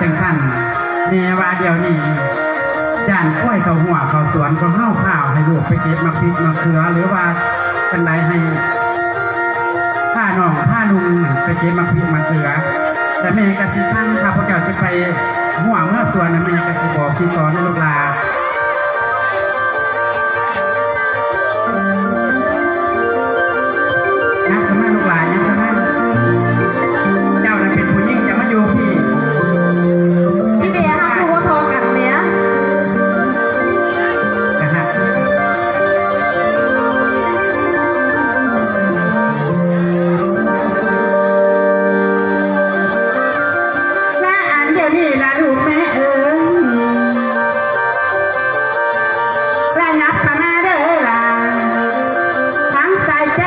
จังสั่นแม่ว่าเดี๋ยวนี้ย่านกล้วยเขาหัวเขาสวนก็เฮาข้าวให้ลูกไปเก็บมาพริกมาเขือหรือว่าจังไดให้ผ้าน้องผ้าลุงไปเก็บมาพริกมาเขือแต่แม่ก็สิสั่งข้าพเจ้าสิไปหัวเมื่อสวนแม่ก็สิบอกสิสอนให้ลูกหลานยับขึ้นมาลูกหลานยับขึ้นมาเจ้าน่ะเป็นผู้หญิงจะมาอยู่พี่พี่เบียร์ห้ามพูดว่าทอกันเนี้ยนะครับและอันเดี๋ยวนี้ละลูกแม่และยับเข้ามาเด้อล่ะทั้งใส่ใจ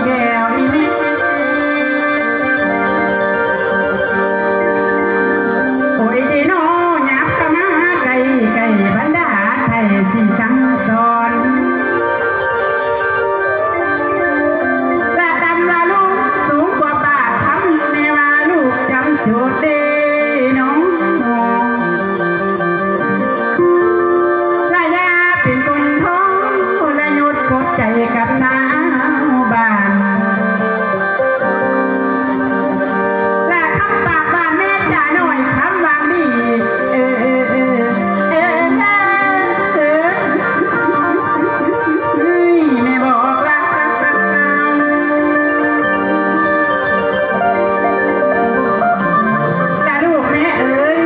แก้วอีนี่โอ้ยดีโน่ยับเข้ามาไกลไกลบรรดาไทยสิสั่งสอนและดำว่าลูกสูงกว่าปากคำแม่ว่าลูกจำโจทย์ได้น้องและยาเป็นคนท้องและหยุดกดใจกับสาวบ้านและคำปากบ้านแม่จ่าหน่อยคำวางดีแม่บอกรักแต่ลูกแม่เอ๋ย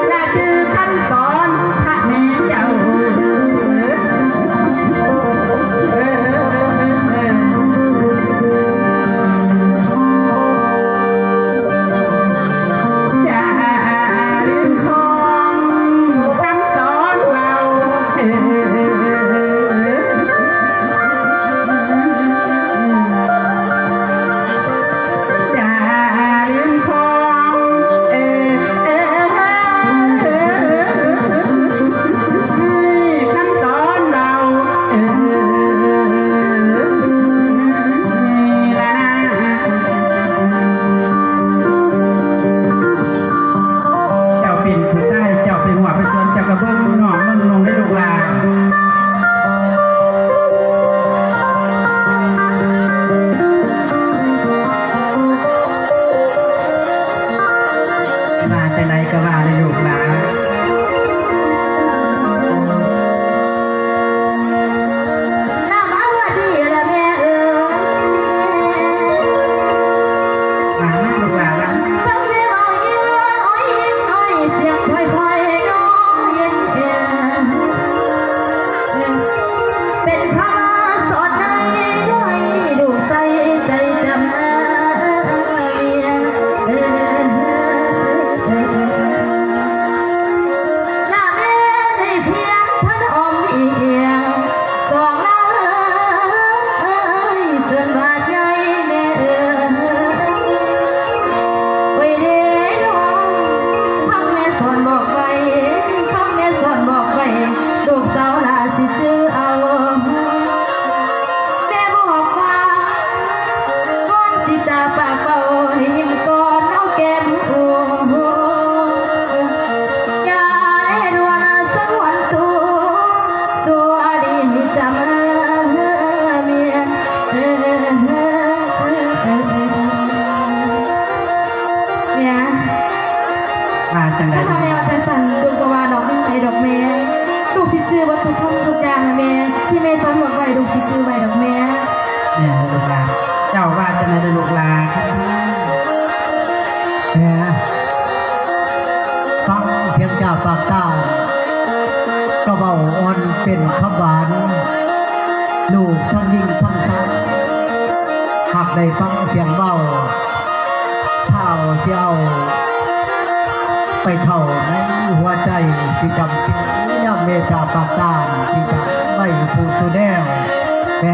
และจือคำสอนพระแม่เจ้าอย่าลืมของคำสอนเราอย่าลืมของคำสอนเราละนะเจ้าเป็นผู้ใต้เจ้าเป็นหัวเป็นส่วนเจ้ากระเบื้องน้องมันลงได้ลูกหลานมาแต่ไหนก็มาได้ลูกหลาน น้ำมาว่าดีละแม่เอ๋ย มาลูกหลานละ ฟังแม่บอกยิ้มอ้อยยิ้มอ้อยเสียงค่อยๆน้องเย็นเย็นเป็นคำสอนในย่อยดูใส่ใจจำเรียนหน้าแม่ในเพียงท่านอมเอียงสองเลยจนบาดใหญ่แม่เอ๋ย ไว้เด้อน้องพักแม่สอนบอกไว้พักแม่สอนบอกไว้ลูกสาวลาสิจื้อเอาแม่บอกว่าก่อนสิจากปากเป่าให้ยิ้มก่อนเอาแก้มอูอย่าได้ดวนสักวันตัวสัวดีจำเมียเนี่ย มาจังได ถ้าทำแม่ว่าจะสั่นดุกว่าดอกไม้ดอกแม่ลูกสิจื้อวัตถุคำทุกอย่างนะแม่ที่แม่สอนบอกไว้ลูกสิจื้อไว้ดอกแม่ เนี่ยลูกหลานเจ้าว่าจังไดได้ลูกหลานแหม ฟังเสียงจ่าปากตาก็เบาอ่อนเป็นขบานลูกทั้งยิ่งทั้งซ้ำหากได้ฟังเสียงเบาเท้าเสียวไปเข้าในหัวใจสิจำที่ย่ำเมตตาปากตาสิจำไม่ผู้สุดแนวแหม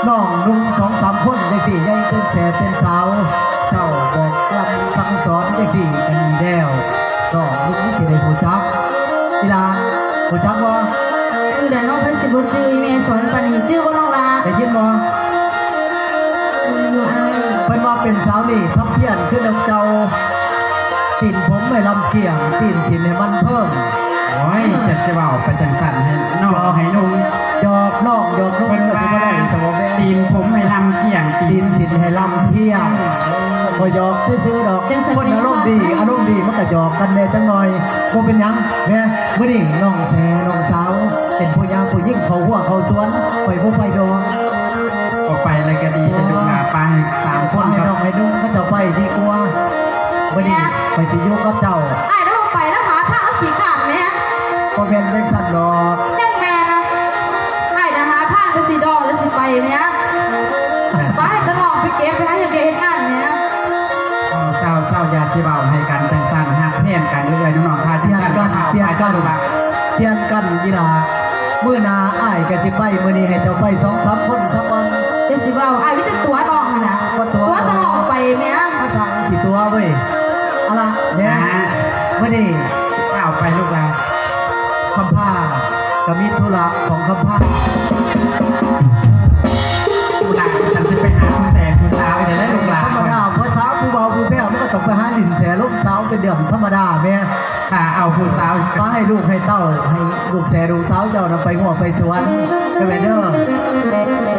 น้องลุง2-3 คนได้สิใหญ่เป็นแสบเป็นสาวเจ้าบอกลำสั่งสอนได้สิกันดีแล้วน้องลุงสิได้ผู้จักอีหลาผู้จักว่า คือเดี๋ยวน้องเพิ่นสิบ่จื้อแม่สอนปานนี้ เป็นสาวนี่ทับเพี้ยนขึ้นน้ำเจ้าตีนผมไม่ลำเกี่ยงตีนสินให้มันเพิ่ม โอ้ยจะเว้าไปจังสั่นให้น้องให้นุ่ง หยอกนอกหยอกนุ่งก็สิบ่ได้สมองแม่ ตีนผมให้ลำเกี่ยงตี ตี น นสินให้ลำเพี้ยงก็หยอกซื้อๆดอกคนอารมณ์ดีมันก็หยอกกันแน่จังหน่อยบ่เป็นหยังแม่มื้อนี้น้องแสน้องสาวเป็นผู้ยาวผู้ยิ่งเขาหัวเขาสวนไปบ่ไปดอก ออกไปแล้วก็ดีจะดูงาไป3 ค คน น ให้ ค น้ รั อบ งให้นุ่งเขาจะไปดีกว่ามื้อนี้ไปสิอยู่กับเจ้า ไอ้เดี๋ยวผมไปแล้วหาทางเอาสีขาดไหม บ่แม่นจังซั่นดอก เรื่องแม่นะไอ้นะหาทางจะสีดอกจะสีไปไหมป้าให้ตะนองไปเก็บไปให้เบียร์ให้นั่นเนี่ย เศร้าอย่าสิเว้าให้กันจังสั่นฮักแทนกันเรื่อยๆน้องๆพา เป ที่ ลี่ยน กัน กัน เปลี่ยนกันลูกอ่ะ เปลี่ยนกันยีหลามื้อหน้าอ้ายก็สิไปมื้อนี้ให้เจ้าไป2-3 คนสักวัน เดี๋ยวสิว่าไอ้วิจตัวน้องนะ ว่าตัว ตะนองไปไหม ภาษาสิตัวเว้ยเอาล่ะเนี่ยมื้อนี้ เอาไปลูกหลาน คำผ้าก็มีธุระของคำผ้า ผู้หลานฉันจะไปหาผู้แต่ผู้สาวเดี๋ยวแล้วลูกหลาน ธรรมดาภาษาผู้เบาผู้แพ้วมันก็ต้องไปหาดินแสลูกสาวเป็นเดือมธรรมดาแม่ ถ้าเอาผู้สาว ก็ให้ลูกให้เต้าให้ลูกแสลูกสาวเจ้าน่ะไปหัวไปสวนไปแม่เด้อ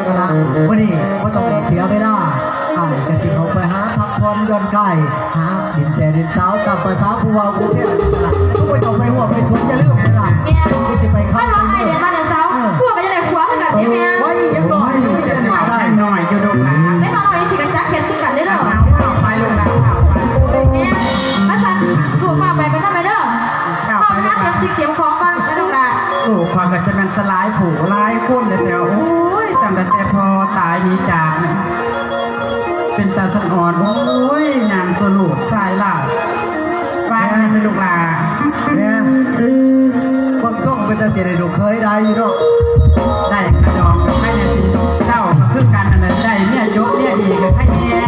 เอาล่ะมื้อนี้บ่ต้องเสียเวลาอ้ายก็สิเขาไปหาพักผ่อนหย่อนกายหาดินแสดินสาวตามภาษาผู้เบาผู้แพ้วนี่สละทุกคนต้องไปหัวไปสวนอย่าลืมนะล่ะ เนี่ย ที่สิไป ถ้า เข้า เราไอ้เดี๋ยวมาเดี๋ยวเช้าพวกก็จะได้ขวาขนาดนี้ไหม ไว้ยังน้อย จะ จะ เอา ได้ ได้หน่อยอยู่ลูกหลาน ไม่มาหน่อยสิกันจักเขียนตุ้กันได้หรอ เอาไปลูกหลานเอาไป เนี่ยอาจารย์ถูกมาไปทำไมเด้อพ่อพนักเตรียมสีเตรียมของก่อนนะลูกหลาน ลูกความก็จะเป็นสลายผูลายคุ้นเลยแต่โอ้ยจำแต่พอตายดีจากเนี่ยเป็นตาสะอ่อนโอ้ยงานสรุปสายล่ะไปให้ลูกหลาน เนี่ยความส่งเป็นตาเสียในลูกเคยได้อยู่เนาะ ได้กระดองกับให้เนี่ยสิเจ้ามาคือกันอันนั้นได้เนี่ยยกเนี่ยดีกับให้แน่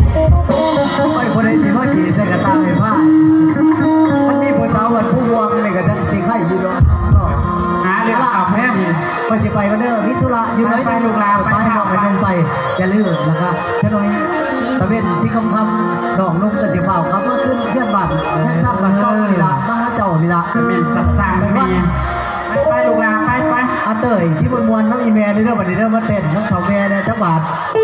ไอ้คนใดสิว่าขี่ใส่กระตาไม่พลาดมันมีผู้สาววันผู้วงนี่ก็จะสิไข่อยู่เนาะ หาเรื่องเอา แม่ แม่ ไปสิไปก็เด้อวิทุระอยู่ไหน ไปลูกหลาน ไปบอกไปลงไปอย่าลืมนะครับแค่น้อยตะเวนสิคำดอกนุ่งก็สิเฝ้าครับมาขึ้นเพื่อนบ้านท่านทราบบ้านเก่านี่ล่ะมาหาเจ้านี่ล่ะ จะเป็นสัตว์สร้างไปไปลูกหลานไป อาเตยสิบนมวนน้องอีแม่เด้อบัดนี้เด้อมาเต้นน้องเฒ่าแม่เนี่ยจักบาท เ